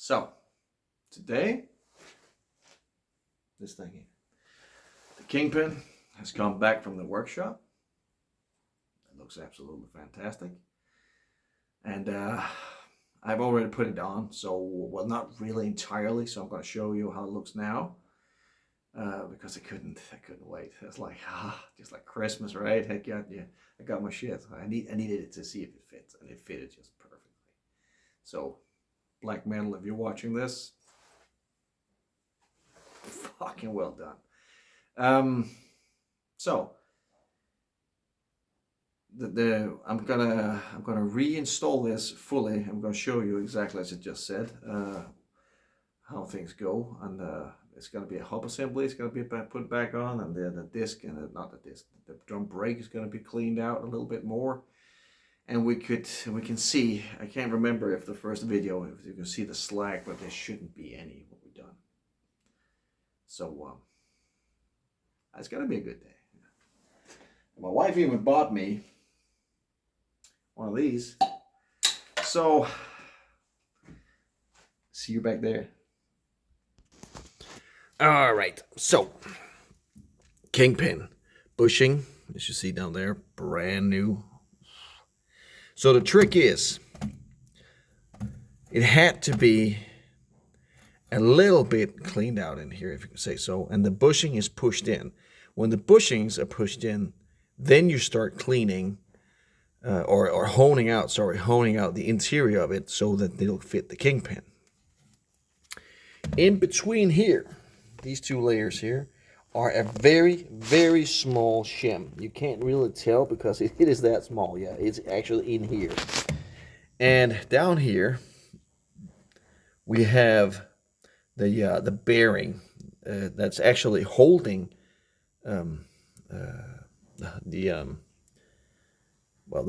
So, today, this thing here. The Kingpin has come back from the workshop. It looks absolutely fantastic. And I've already put it on, so, well, not really entirely, so I'm going to show you how it looks now. Because I couldn't wait. It's like, just like Christmas, right? Heck yeah, I got my shit. I needed it to see if it fits, and it fitted just perfectly. So, Black Metal, if you're watching this, fucking well done. So I'm gonna reinstall this fully. I'm gonna show you exactly as I just said how things go, and it's gonna be a hub assembly. It's gonna be put back on, and then the disc and not the disc, the drum brake is gonna be cleaned out a little bit more. And we can see, I can't remember if the first video, if you can see the slag, but there shouldn't be any what we've done. So, it's gonna be a good day. My wife even bought me one of these. So, see you back there. All right, so, Kingpin, bushing, as you see down there, brand new. So the trick is, it had to be a little bit cleaned out in here, if you can say so, and the bushing is pushed in. When the bushings are pushed in, then you start cleaning, or honing out the interior of it so that it'll fit the Kingpin. In between here, these two layers here, are a very, very small shim. You can't really tell because it is that small. Yeah, it's actually in here. And down here, we have the bearing that's actually holding the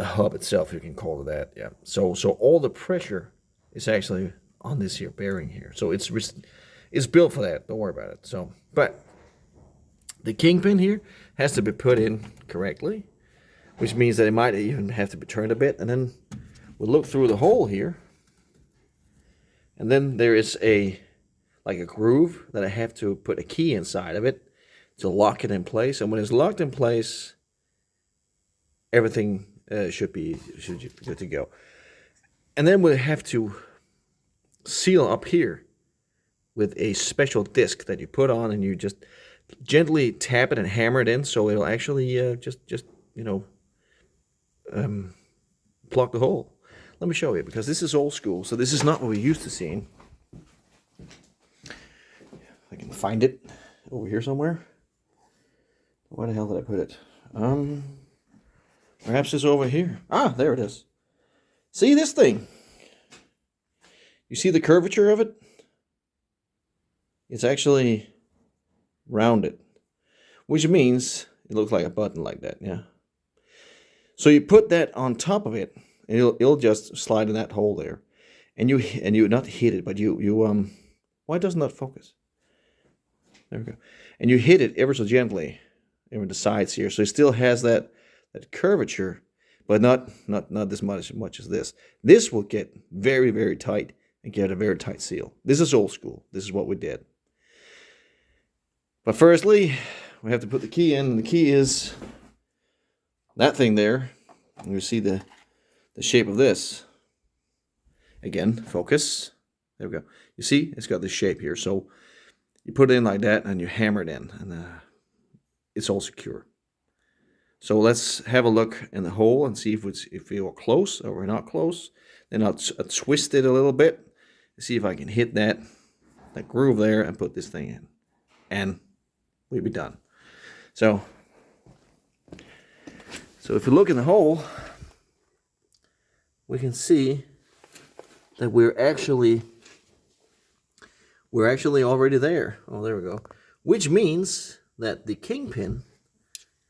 hub itself, you can call it that. Yeah. So all the pressure is actually on this here bearing here. So it's built for that. Don't worry about it. So, but the Kingpin here has to be put in correctly, which means that it might even have to be turned a bit. And then we'll look through the hole here. And then there is like a groove that I have to put a key inside of it to lock it in place. And when it's locked in place, everything should be good to go. And then we'll have to seal up here with a special disc that you put on, and you just gently tap it and hammer it in, so it'll actually just plug the hole. Let me show you, because this is old school, so this is not what we're used to seeing. I can find it over here somewhere. Where the hell did I put it? Perhaps it's over here. Ah, there it is. See this thing? You see the curvature of it? It's actually rounded, which means it looks like a button like that, yeah. So you put that on top of it, and it'll just slide in that hole there, and you not hit it, but you why doesn't that focus? There we go. And you hit it ever so gently over the sides here, so it still has that curvature, but not this much as this. This will get very, very tight and get a very tight seal. This is old school. This is what we did. But firstly, we have to put the key in, and the key is that thing there. And you see the shape of this. Again, focus. There we go. You see, it's got this shape here. So you put it in like that, and you hammer it in, and it's all secure. So let's have a look in the hole and see if we're close or we're not close. Then I'll twist it a little bit, see if I can hit that groove there and put this thing in. And we'll be done. So if you look in the hole, we can see that we're actually already there. Oh, there we go. Which means that the Kingpin,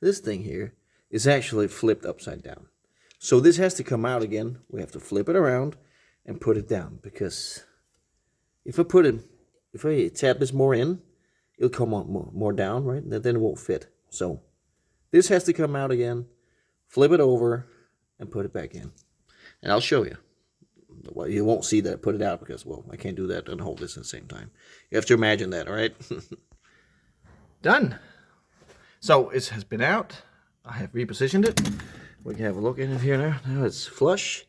this thing here, is actually flipped upside down. So this has to come out again. We have to flip it around and put it down, because if I tap this more in, it'll come on more down, right? Then it won't fit. So this has to come out again, flip it over, and put it back in. And I'll show you. Well, you won't see that I put it out because, well, I can't do that and hold this at the same time. You have to imagine that, all right? Done. So it has been out. I have repositioned it. We can have a look in it here now. Now it's flush.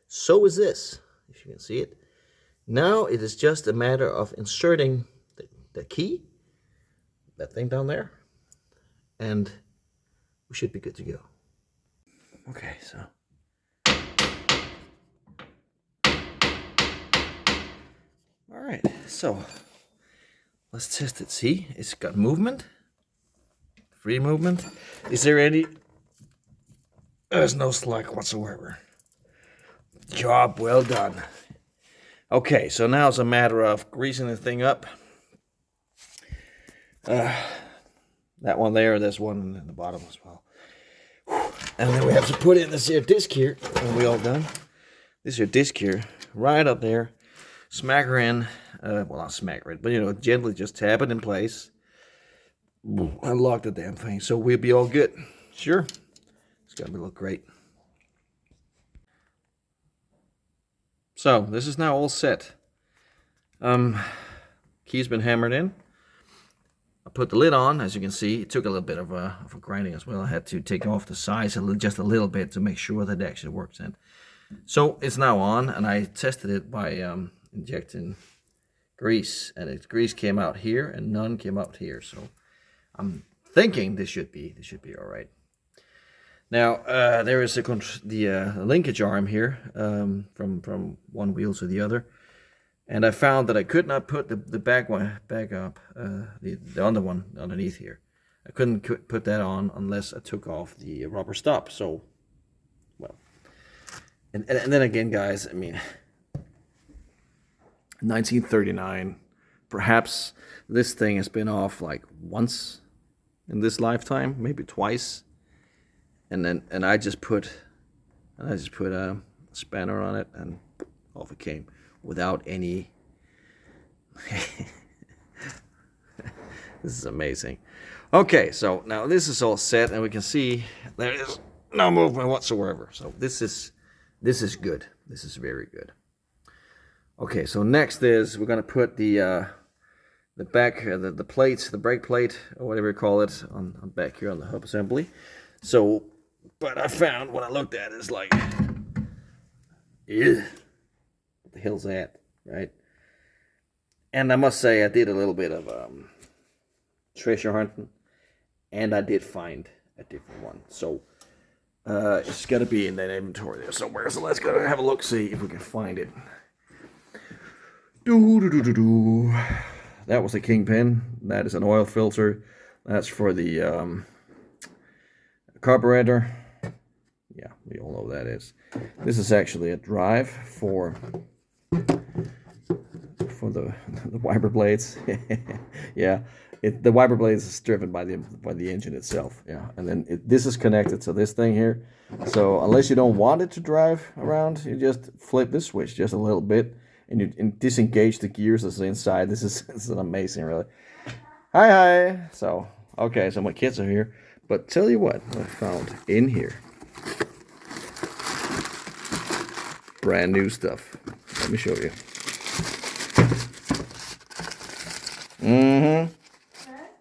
So is this, if you can see it. Now it is just a matter of inserting the key, that thing down there, and we should be good to go. Okay, so. All right, so let's test it. See, it's got movement, free movement. Is there any? There's no slack whatsoever. Job well done. Okay, so now it's a matter of greasing the thing up. That one there, there's one in the bottom as well. And then we have to put in this here disc here. Are we all done? This here disc here, right up there. Smack her in. Well, not smack her in, but, you know, gently just tap it in place. Unlock the damn thing. So we'll be all good. Sure. It's got to look great. So this is now all set. Key's been hammered in. I put the lid on, as you can see. It took a little bit of a grinding as well. I had to take off the sides just a little bit to make sure that it actually works in. So it's now on, and I tested it by injecting grease, and its grease came out here, and none came out here. So I'm thinking this should be all right. Now there is the linkage arm here from one wheel to the other. And I found that I could not put the back up, the other one underneath here. I couldn't put that on unless I took off the rubber stop. So, well, and then again, guys, I mean, 1939, perhaps this thing has been off like once in this lifetime, maybe twice, and I just put a spanner on it, and off it came. Without any. This is amazing. Okay, so now this is all set, and we can see there is no movement whatsoever. So this is good. This is very good. Okay, so next is we're gonna put the back the plates, the brake plate or whatever you call it, on back here on the hub assembly. So, but I found what I looked at is like, yeah. The hell's that, right? And I must say I did a little bit of treasure hunting, and I did find a different one. So it's got to be in that inventory there somewhere. So let's go have a look, see if we can find it. That was the Kingpin. That is an oil filter. That's for the carburetor. Yeah, we all know what that is. This is actually a drive for the wiper blades. Yeah, the wiper blades is driven by the engine itself. Yeah, and then this is connected to this thing here. So unless you don't want it to drive around, you just flip this switch just a little bit, and you disengage the gears that's inside. This is amazing, really. Hi. So okay, so my kids are here, but tell you what I found in here. Brand new stuff. Let me show you.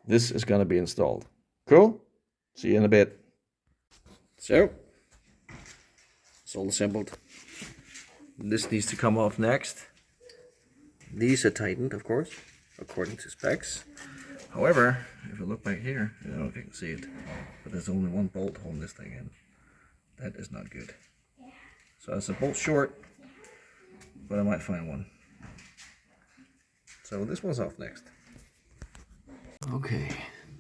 This is going to be installed. Cool? See you in a bit. So, it's all assembled. This needs to come off next. These are tightened, of course, according to specs. However, if you look back here, I don't know if you can see it, but there's only one bolt holding this thing in. That is not good. So it's a bolt short, but I might find one. So this one's off next. Okay,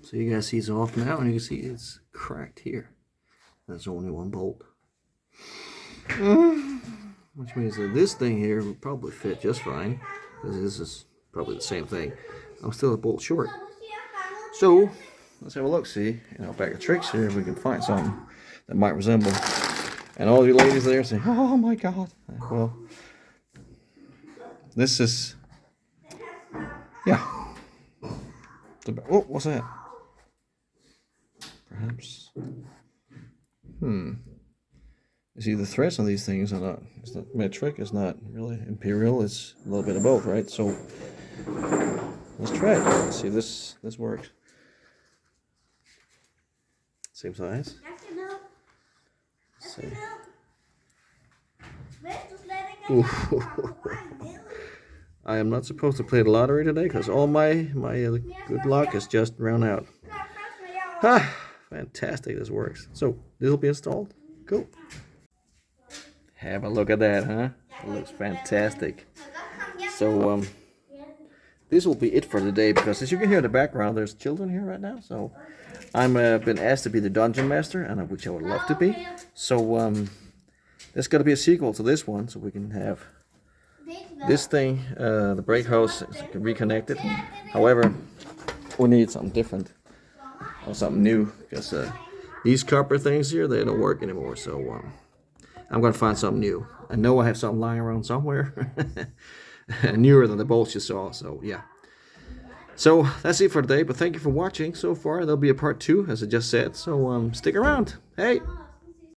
so you guys see it's off now, and you can see it's cracked here. That's only one bolt. Which means that this thing here will probably fit just fine, because this is probably the same thing. I'm still a bolt short. So let's have a look, see, bag of tricks here if we can find something that might resemble. And all you ladies there say, oh my God. Well, this is, yeah. Oh, what's that? Perhaps. You see, the threads on these things are not, it's not metric, it's not really imperial, it's a little bit of both, right? So let's try it. Let's see if this works. Same size. See. Ooh. I am not supposed to play the lottery today because all my good luck is just run out. Ah, fantastic, this works. So this will be installed. Cool. Have a look at that, huh? It looks fantastic. So this will be it for today, because as you can hear in the background, there's children here right now. So I'm been asked to be the dungeon master, and which I would love to be. So there's got to be a sequel to this one, so we can have this thing, the brake hose, reconnected. However, we need something different or something new, because these copper things here, they don't work anymore. So I'm gonna find something new. I know I have something lying around somewhere newer than the bolts you saw. So yeah. So that's it for today. But thank you for watching so far. There'll be a part 2, as I just said. So stick around. Hey.